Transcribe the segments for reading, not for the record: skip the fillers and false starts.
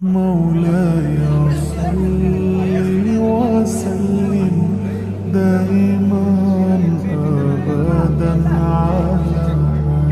مولاي صل وسلم دائما أبدا على।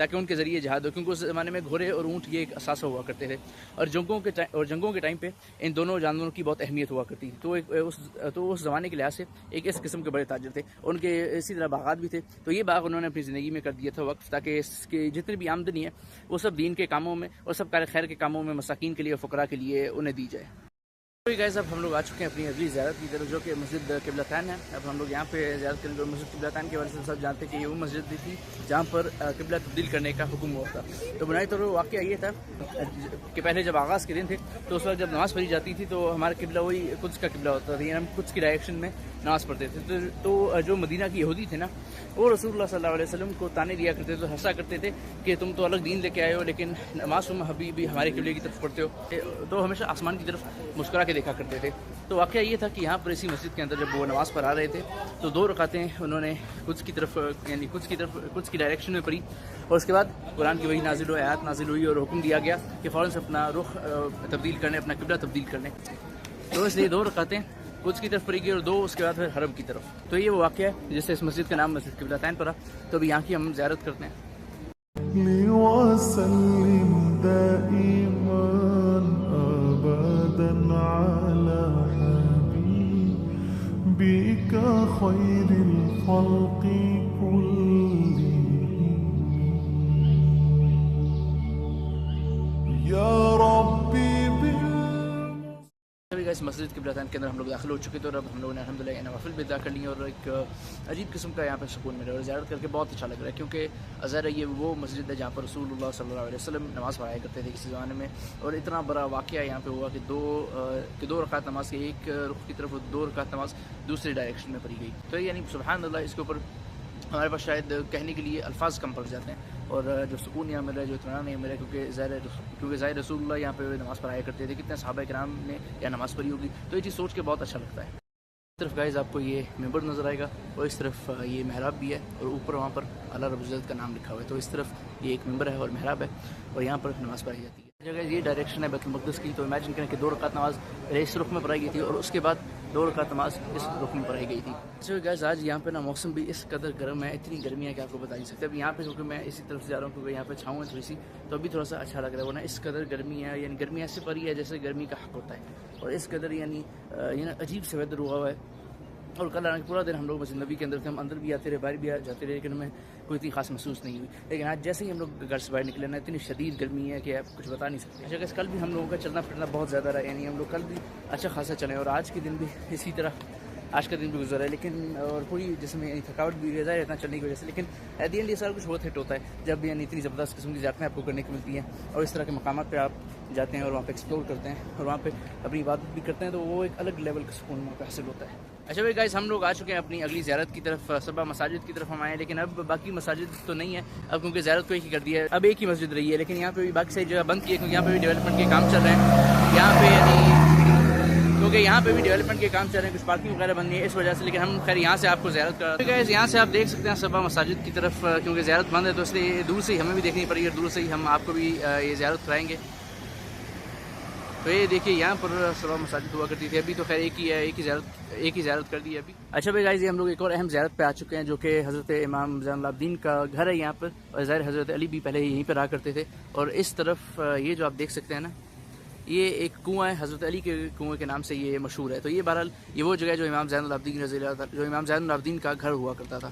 تاکہ ان کے ذریعے جہاد ہو، کیونکہ اس زمانے میں گھوڑے اور اونٹ یہ ایک اثاثہ ہوا کرتے تھے، اور جنگوں کے ٹائم پہ ان دونوں جانوروں کی بہت اہمیت ہوا کرتی تھی۔ تو اس زمانے کے لحاظ سے ایک اس قسم کے بڑے تاجر تھے، ان کے اسی طرح باغات بھی تھے، تو یہ باغ انہوں نے اپنی زندگی میں کر دیا تھا وقف، تاکہ اس کی جتنی بھی آمدنی ہے وہ سب دین کے کاموں میں اور سب کار خیر کے کاموں میں مساکین کے لیے اور فقراء کے لیے انہیں دی جائے۔ تو گائز اب ہم لوگ آ چکے ہیں اپنی اگلی زیارت کی طرف، جو کہ مسجد قبلتین ہے۔ اب ہم لوگ یہاں پہ زیارت کریں گے، اور مسجد قبلتین کے بارے سے سب جانتے ہیں کہ یہ وہ مسجد بھی تھی جہاں پر قبلہ تبدیل کرنے کا حکم ہوا تھا۔ تو بنیادی طور پر واقعہ یہ تھا کہ پہلے جب آغاز کے دن تھے تو اس وقت جب نماز پڑھی جاتی تھی تو ہمارا قبلہ وہی قدس کا قبلہ ہوتا تھا، یعنی ہم قدس کی ڈائریکشن میں نماز پڑھتے تھے۔ تو جو مدینہ کی یہودی تھے نا، وہ رسول اللہ صلی اللہ علیہ وسلم کو تانے دیا کرتے تھے، ہنسا کرتے تھے کہ تم تو الگ دین لے کے آئے ہو، لیکن نماز تم حبیبی ہمارے قبلے کی طرف پڑھتے ہو، تو ہمیشہ آسمان کی طرف مسکرا کے دیکھا کرتے تھے۔ تو واقعہ یہ تھا کہ یہاں پر اسی مسجد کے اندر جب وہ نماز پڑھا رہے تھے تو 2 رکعتیں انہوں نے قدس کی طرف، یعنی قدس کی ڈائریکشن میں پڑھی، اور اس کے بعد قرآن کی وہی نازل ہوئی، آیات نازل ہوئی اور حکم دیا گیا کہ فوراً سے اپنا رخ تبدیل کرنے، اپنا قبلہ تبدیل کرنے۔ تو اس لیے 2 رکعتیں قدس کی طرف پڑھی گئی اور 2 اس کے بعد پھر حرم کی طرف۔ تو یہ وہ واقعہ ہے جس سے اس مسجد کا نام مسجد قبلتین پڑا۔ تو ابھی یہاں کی ہم زیارت کرتے ہیں۔ وسلم دائما أبدا على حبيبك خير الخلق كلهم يا ربي اس مسجد قبلتین کے اندر ہم لوگ داخل ہو چکے تھے، اور اب ہم لوگوں نے الحمدللہ نوافل بھی ادا کر لی، اور ایک عجیب قسم کا یہاں پہ سکون ملا، اور زیارت کر کے بہت اچھا لگ رہا ہے، کیونکہ ظاہر ہے یہ وہ مسجد ہے جہاں پر رسول اللہ صلی اللہ علیہ وسلم نماز پڑھایا کرتے تھے کسی زمانے میں، اور اتنا بڑا واقعہ یہاں پہ ہوا کہ 2 رکعت نماز کی ایک رخ کی طرف، 2 رکعت نماز دوسری ڈائریکشن میں پڑھی گئی۔ تو یعنی سبحان اللہ، اس کے اوپر ہمارے پاس شاید کہنے کے لیے الفاظ کم پڑ جاتے ہیں، اور جو سکون یہاں مل رہا ہے، جو اطمینان نہیں مل رہا ہے، کیونکہ ظاہر رسول اللہ یہاں پہ نماز پڑھایا کرتے تھے، کتنے صحابہ کرام نے یہاں نماز پڑھی ہوگی، تو یہ چیز سوچ کے بہت اچھا لگتا ہے۔ اس طرف گائز آپ کو یہ ممبر نظر آئے گا، اور اس طرف یہ محراب بھی ہے، اور اوپر وہاں پر اللہ رب العزت کا نام لکھا ہوا ہے۔ تو اس طرف یہ ایک ممبر ہے اور محراب ہے، اور یہاں پر نماز پڑھی جاتی ہے۔ جگہ یہ ڈائریکشن ہے بیت المقدس کی، تو امیجن کریں کہ 2 رکعت نماز پہلے اس رخ میں پڑھائی گئی تھی، اور اس کے بعد 2 رکعت نماز اس رخ میں پڑھائی گئی تھی۔ اچھا گائز، آج یہاں پہ نا موسم بھی اس قدر گرم ہے، اتنی گرمی ہے کہ آپ کو بتا نہیں سکتے۔ اب یہاں پہ کیونکہ میں اسی طرف سے جا رہا ہوں، کیونکہ یہاں پہ چھاؤں ہے تھوڑی سی، تو ابھی تھوڑا سا اچھا لگ رہا ہے، ورنہ اس قدر گرمی ہے، یعنی گرمی ایسے پڑی ہے جیسے گرمی کا حق ہوتا ہے، اور اس قدر یعنی عجیب سے ویدر ہوا ہے۔ اور کل پورا دن ہم لوگ مسجد نبی کے اندر تھے، ہم اندر بھی آتے رہے، باہر بھی جاتے رہے، لیکن ہمیں کوئی اتنی خاص محسوس نہیں ہوئی۔ لیکن آج جیسے ہی ہم لوگ گھر سے باہر نکلے نا، اتنی شدید گرمی ہے کہ آپ کچھ بتا نہیں سکتے۔ اچھا کہ کل بھی ہم لوگوں کا چلنا پھرنا بہت زیادہ رہا، یعنی ہم لوگ کل بھی اچھا خاصا چلے، اور آج کے دن بھی اسی طرح آج کا دن بھی گزرا ہے، لیکن اور پوری جسم میں تھکاوٹ بھی رہ ہے اتنا چلنے کی وجہ سے، لیکن ایٹ دی اینڈ یہ سارا کچھ بہت ہٹ ہوتا ہے جب یعنی اتنی زبردست قسم کی زیارتیں آپ کو کرنے کو ملتی ہیں، اور اس طرح کے مقامات پہ آپ جاتے ہیں اور وہاں پہ ایکسپلور کرتے ہیں اور وہاں پہ اپنی عبادت بھی کرتے ہیں، تو وہ ایک الگ لیول کا سکون وہاں پہ حاصل ہوتا ہے۔ اچھا بھائی گائز، ہم لوگ آ چکے ہیں اپنی اگلی زیارت کی طرف، صبح مساجد کی طرف ہم آئے ہیں، لیکن اب باقی مساجد تو نہیں ہے، اب کیونکہ زیارت کو ایک ہی کر دیا ہے، اب ایک ہی مسجد رہی ہے، لیکن یہاں پہ بھی باقی ساری جگہ بند کی ہے، کیونکہ یہاں پہ بھی ڈیولپمنٹ کے کام چل رہے ہیں، یہاں پہ کیونکہ یہاں پہ بھی ڈیولپمنٹ کے کام چل رہے ہیں، کچھ پارکنگ وغیرہ بننی ہے اس وجہ سے، لیکن ہم خیر یہاں سے آپ کو زیارت کر گائز، یہاں سے آپ دیکھ سکتے ہیں صبح مساجد کی طرف، کیونکہ زیارت بند ہے تو اس لیے دور سے ہی ہمیں بھی دیکھنی پڑی ہے، دور سے ہی ہم آپ کو بھی یہ زیارت کرائیں گے۔ تو یہ دیکھیے یہاں پر صبح مساجد ہوا کرتی تھی، ابھی تو خیر ایک ہی زیارت کر دی ہے ابھی۔ اچھا بھائی گائز، یہ ہم لوگ ایک اور اہم زیارت پہ آ چکے ہیں، جو کہ حضرت امام زین العابدین کا گھر ہے یہاں پر، اور ظاہر حضرت علی بھی پہلے یہیں پہ رہا کرتے تھے، اور اس طرف یہ جو آپ دیکھ سکتے ہیں نا، یہ ایک کنواں ہے، حضرت علی کے کنویں کے نام سے یہ مشہور ہے۔ تو یہ بہرحال یہ وہ جگہ ہے جو امام زین العابدین کا گھر ہوا کرتا تھا۔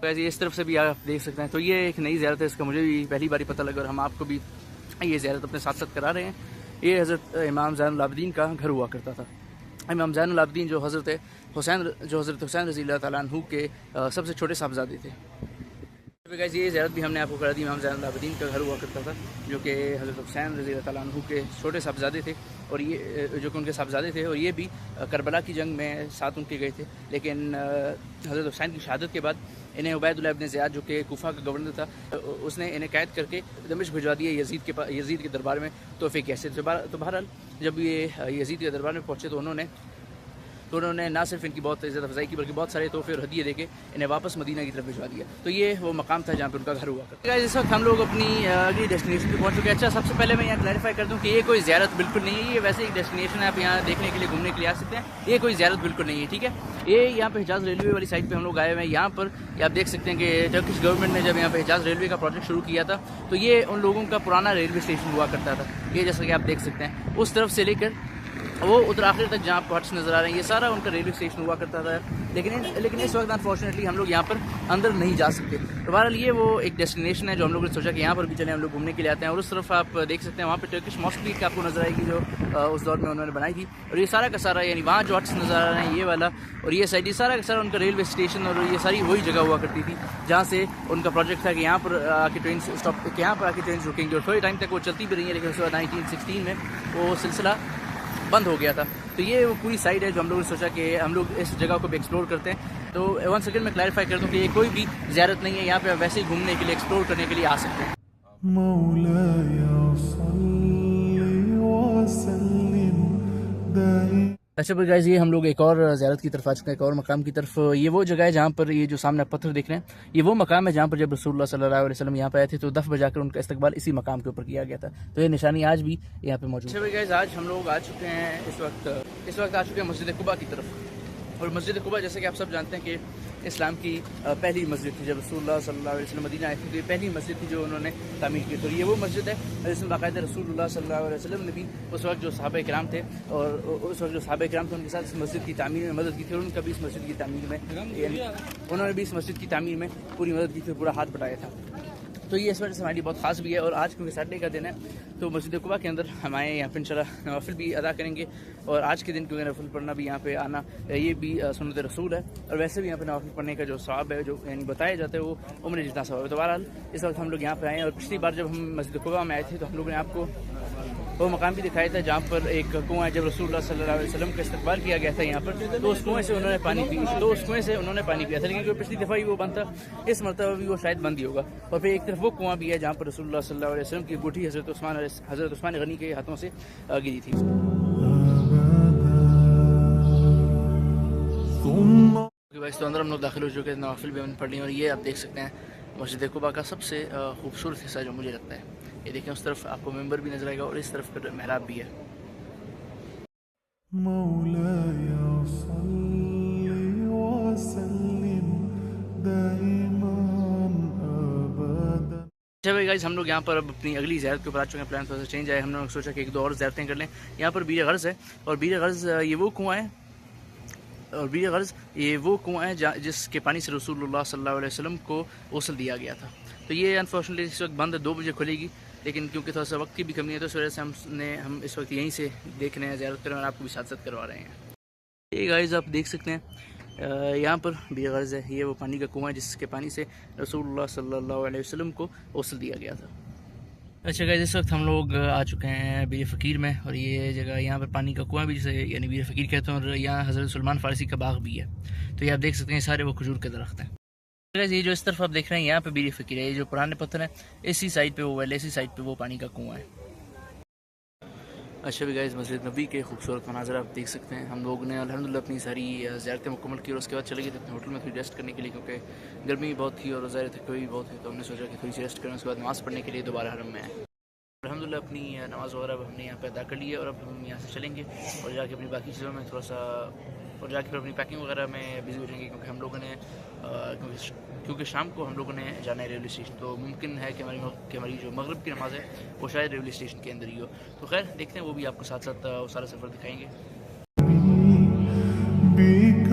یہ اس طرف سے بھی آپ دیکھ سکتے ہیں، تو یہ ایک نئی زیارت ہے، اس کا مجھے بھی پہلی باری پتہ لگا، اور ہم آپ کو بھی یہ زیارت اپنے ساتھ ساتھ کرا رہے ہیں۔ یہ حضرت امام زین العابدین کا گھر ہوا کرتا تھا۔ امام زین العابدین جو حضرت حسین رضی اللہ تعالیٰ عنہ کے سب سے چھوٹے صاحبزادے تھے۔ یہ زیارت بھی ہم نے آپ کو کرا دی، امام زین العابدین کا گھر ہوا کرتا تھا، جو کہ حضرت حسین رضی اللہ تعالیٰ عنہ کے چھوٹے صاحبزادے تھے، اور یہ جو کہ ان کے صاحبزادے تھے، اور یہ بھی کربلا کی جنگ میں ساتھ ان کے گئے تھے، لیکن حضرت حسین کی شہادت کے بعد انہیں عبید اللہ ابن زیاد جو کہ کوفہ کا گورنر تھا، اس نے انہیں قید کر کے دمشق بھجوا دیا یزید کے دربار میں تحفے کی حیثیت سے۔ تو بہرحال جب یہ یزید کے دربار میں پہنچے تو انہوں نے تو انہوں نے نہ صرف ان کی بہت عزت افزائی کی بلکہ بہت سارے تحفے اور ہدیے دے کے انہیں واپس مدینہ کی طرف بھجوا دیا. تو یہ وہ مقام تھا جہاں پہ ان کا گھر ہوا کرتا. اس وقت ہم لوگ اپنی اگلی ڈیسٹینیشن پہ پہنچ چکے ہیں. اچھا سب سے پہلے میں یہاں کلیریفائی کر دوں کہ یہ کوئی زیارت بالکل نہیں ہے. یہ ویسے ایک ڈیسٹینیشن ہے, آپ یہاں دیکھنے کے لیے گھومنے کے لیے آ سکتے ہیں. یہ کوئی زیارت بالکل نہیں ہے, ٹھیک ہے. یہ یہاں پہ حجاز ریلوے والی سائٹ پہ ہم لوگ آئے ہوئے ہیں. یہاں پر آپ دیکھ سکتے ہیں کہ ٹرکش گورنمنٹ نے جب یہاں پہ حجاز ریلوے کا پروجیکٹ شروع کیا تھا تو یہ ان لوگوں کا پرانا ریلوے اسٹیشن ہوا کرتا تھا. یہ جیسا کہ آپ دیکھ سکتے ہیں اس طرف سے لے کر وہ ادھر آخر تک جہاں آپ ہٹس نظر آ رہے ہیں, یہ سارا ان کا ریلوے اسٹیشن ہوا کرتا تھا. لیکن اس وقت انفارچونیٹلی ہم لوگ یہاں پر اندر نہیں جا سکتے. تو بہرحال یہ وہ ایک ڈیسٹینیشن ہے جو ہم لوگوں نے سوچا کہ یہاں پر بھی چلیں, ہم لوگ گھومنے کے لیے آتے ہیں. اور اس طرف آپ دیکھ سکتے ہیں وہاں پہ ٹرکش ماسک بھی آپ کو نظر آئے گی جو اس دور میں انہوں نے بنائی تھی. اور یہ سارا کا سارا یعنی وہاں جو ہٹس نظر آ رہے ہیں یہ والا اور یہ سائڈ, یہ سارا کا سارا ان کا ریلوے اسٹیشن اور یہ ساری وہی جگہ ہوا کرتی تھی جہاں سے ان کا پروجیکٹ تھا کہ یہاں پر آ کے ٹرین اسٹاپ, یہاں پر آ کے ٹرین رکیں گی. اور تھوڑے ٹائم تک وہ چلتی بھی رہی ہیں, لیکن اس کے بعد 1916 میں وہ سلسلہ بند ہو گیا تھا. تو یہ وہ پوری سائڈ ہے جو ہم لوگوں نے سوچا کہ ہم لوگ اس جگہ کو بھی ایکسپلور کرتے ہیں. تو ون سیکنڈ میں کلیریفائی کر دوں کہ یہ کوئی بھی زیارت نہیں ہے, یہاں پہ آپ ویسے ہی گھومنے کے لیے ایکسپلور کرنے کے لیے آ سکتے ہیں. مولاي صل وسلم دائما. اچھا بھائی گائز, یہ ہم لوگ ایک اور زیارت کی طرف آ چکے ہیں, ایک اور مقام کی طرف. یہ وہ جگہ ہے جہاں پر یہ جو سامنے پتھر دیکھ رہے ہیں یہ وہ مقام ہے جہاں پر جب رسول اللہ صلی اللہ علیہ وسلم یہاں پہ آئے تھے تو دف بجا کر ان کا استقبال اسی مقام کے اوپر کیا گیا تھا. تو یہ نشانی آج بھی یہاں پہ موجود ہے. اچھا بھائی گائز, آج ہم لوگ آ چکے ہیں اس وقت آ چکے ہیں مسجد قباء کی طرف. اور مسجد قباء جیسے کہ آپ سب جانتے ہیں کہ اسلام کی پہلی مسجد تھی. جب رسول اللہ صلی اللہ علیہ وسلم مدینہ آئے تھے تو یہ پہلی مسجد تھی جو انہوں نے تعمیر کی. تو یہ وہ مسجد ہے جس میں باقاعدہ رسول اللہ صلی اللہ علیہ وسلم نے بھی اس وقت جو صحابہ کرام تھے اور اس وقت جو صحابہ کرام تھے ان کے ساتھ اس مسجد کی تعمیر میں مدد کی تھی. اور ان کا بھی اس مسجد کی تعمیر میں یعنی انہوں نے بھی اس مسجد کی تعمیر میں پوری مدد کی تھی, پورا ہاتھ بٹایا تھا. تو یہ اس وجہ سے ہماری بہت خاص بھی ہے. اور آج کیونکہ سیٹرڈے کا دن ہے تو مسجد قباء کے اندر ہم آئے یہاں پہ انشاءاللہ نوافل بھی ادا کریں گے. اور آج کے دن کیونکہ نوافل پڑھنا بھی یہاں پہ آنا یہ بھی سنت رسول ہے. اور ویسے بھی یہاں پہ نوافل پڑھنے کا جو ثواب ہے جو یعنی بتایا جاتا ہے وہ عمر جتنا ثواب ہے. تو بہرحال اس وقت ہم لوگ یہاں پہ آئے ہیں. اور پچھلی بار جب ہم مسجد قباء میں آئے تھے تو ہم لوگوں نے آپ کو وہ مقام بھی دکھایا تھا جہاں پر ایک کنواں ہے. جب رسول اللہ صلی اللہ علیہ وسلم کا استقبال کیا گیا تھا یہاں پر تو اس کنویں سے انہوں نے پانی پیا تھا. لیکن پچھلی دفعہ ہی وہ بند تھا, اس مرتبہ بھی وہ شاید بند ہی ہوگا. اور پھر ایک طرف وہ کنواں بھی ہے جہاں پر رسول اللہ صلی اللہ علیہ وسلم کی گوٹھی حضرت عثمان غنی کے ہاتھوں سے گری تھی. تو اندر ہم لوگ داخل ہو چکے ہیں, نوافل بھی ہم نے پڑھ لی. اور یہ آپ دیکھ سکتے ہیں مسجد قباء کا سب سے خوبصورت حصہ جو مجھے لگتا ہے. یہ دیکھیں اس طرف آپ کو ممبر بھی نظر آئے گا اور اس طرف پھر محراب بھی ہے. مولاي صل وسلم دائما ابدا. اچھا بھائی گائز, ہم لوگ یہاں پر اب اپنی اگلی زیارت کے اوپر آ چکے ہیں. پلان تھوڑا سا چینج آیا, ہم نے سوچا کہ ایک دو اور زیارتیں کر لیں. یہاں پر بیر غرض ہے اور بیر غرض یہ وہ کنواں ہے جس کے پانی سے رسول اللہ صلی اللہ علیہ وسلم کو غسل دیا گیا تھا. تو یہ انفارچونیٹلی اس وقت بند ہے, 2 بجے کھلے گی. لیکن کیونکہ تھوڑا سا وقت کی بھی کمی ہے تو اس وجہ سے ہم اس وقت یہیں سے دیکھ رہے ہیں, زیارت کر رہے ہیں اور آپ کو بھی ساتھ ساتھ کروا رہے ہیں. یہ گائز آپ دیکھ سکتے ہیں یہاں پر بیر غرض ہے. یہ وہ پانی کا کنواں ہے جس کے پانی سے رسول اللہ صلی اللہ علیہ وسلم کو غسل دیا گیا تھا. اچھا گائز, اس وقت ہم لوگ آ چکے ہیں بیر فقیر میں. اور یہ جگہ یہاں پر پانی کا کنواں بھی جسے یعنی بیر فقیر کہتے ہیں. اور یہاں حضرت سلمان فارسی کا باغ بھی ہے. تو یہ آپ دیکھ سکتے ہیں سارے وہ کھجور کے درخت ہیں. یہ جو اس طرف آپ دیکھ رہے ہیں یہاں پہ بیر فقیر ہے. یہ جو پرانے پتھر ہیں اسی سائڈ پہ وہ ویل, اسی سائڈ پہ وہ پانی کا کنواں ہے. اچھا بھی گائز, مسجد نبی کے خوبصورت مناظر آپ دیکھ سکتے ہیں. ہم لوگ نے الحمدللہ اپنی ساری زیارتیں مکمل کی اور اس کے بعد چلے گئے تھے ہوٹل میں تھوڑی ریسٹ کرنے کے لیے کیونکہ گرمی بہت تھی اور ظاہر تھکائی بھی بہت تھی. تو ہم نے سوچا کہ تھوڑی سی ریسٹ کریں, اس کے بعد نماز پڑھنے کے لیے دوبارہ حرم میں آئے. الحمدللہ اپنی نماز وغیرہ ہم نے یہاں پہ ادا کر لی ہے. اور اب ہم یہاں سے چلیں گے اور جا کے اپنی باقی چیزوں میں تھوڑا سا اور جا کے پھر اپنی پیکنگ وغیرہ میں بزی ہو جائیں گے. کیونکہ ہم لوگوں نے کیونکہ شام کو ہم لوگوں نے جانا ہے ریلوے اسٹیشن. تو ممکن ہے کہ ہماری جو مغرب کی نماز ہے وہ شاید ریلوے اسٹیشن کے اندر ہی ہو. تو خیر دیکھتے ہیں, وہ بھی آپ کو ساتھ ساتھ سارا سفر دکھائیں گے. بك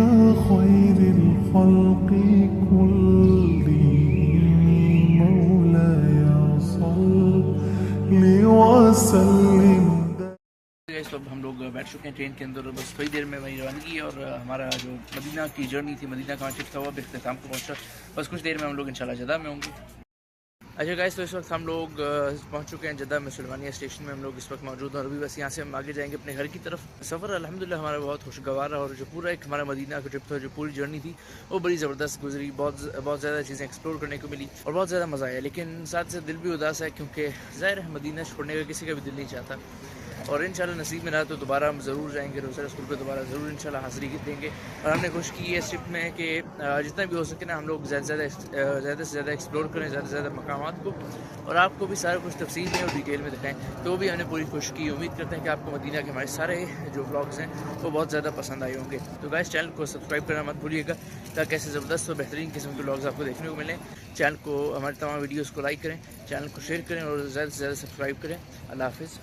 خير الخلق كلهم مولاي صل وسلم. اس وقت ہم لوگ بیٹھ چکے ہیں ٹرین کے اندر. بس تھوڑی دیر میں ہماری روانگی ہے اور ہمارا جو مدینہ کی جرنی تھی, مدینہ کا ٹرپ تھا وہ اب اختتام کو پہنچا. بس کچھ دیر میں ہم لوگ انشاءاللہ جدہ میں ہوں گے. اچھا گائز, تو اس وقت ہم لوگ پہنچ چکے ہیں جدہ میں. سلمانیہ اسٹیشن میں ہم لوگ اس وقت موجود ہیں. اور ابھی بس یہاں سے ہم آگے جائیں گے اپنے گھر کی طرف. سفر الحمدللہ ہمارا بہت خوشگوار رہا اور جو پورا ایک ہمارا مدینہ کا ٹرپ تھا, جو پوری جرنی تھی وہ بڑی زبردست گزری. بہت زیادہ چیزیں ایکسپلور کرنے کو ملی اور بہت زیادہ مزہ آیا. لیکن ساتھ سے دل بھی اداس ہے کیونکہ ظاہر ہے مدینہ چھوڑنے کا کسی کا بھی دل نہیں چاہتا. اور انشاءاللہ نصیب میں رہا تو دوبارہ ہم ضرور جائیں گے روسر اسکول پہ، دوبارہ ضرور انشاءاللہ حاضری دیں گے. اور ہم نے کوشش کی ہے اس ٹرپ میں کہ جتنا بھی ہو سکے نا ہم لوگ زیادہ سے زیادہ ایکسپلور کریں، زیادہ سے زیادہ مقامات کو، اور آپ کو بھی سارا کچھ تفصیل میں اور ڈیٹیل میں دکھائیں. تو بھی ہم نے پوری کوشش کی. امید کرتے ہیں کہ آپ کو مدینہ کے ہمارے سارے جو ولاگز ہیں وہ بہت زیادہ پسند آئے ہوں گے. تو گائز چینل کو سبسکرائب کرنا مت بھولیے گا تاکہ ایسے زبردست اور بہترین قسم کے ولاگز آپ کو دیکھنے کو ملیں. چینل کو، ہمارے تمام ویڈیوز کو لائک کریں، چینل کو شیئر کریں اور زیادہ سے زیادہ سبسکرائب کریں. اللہ حافظ.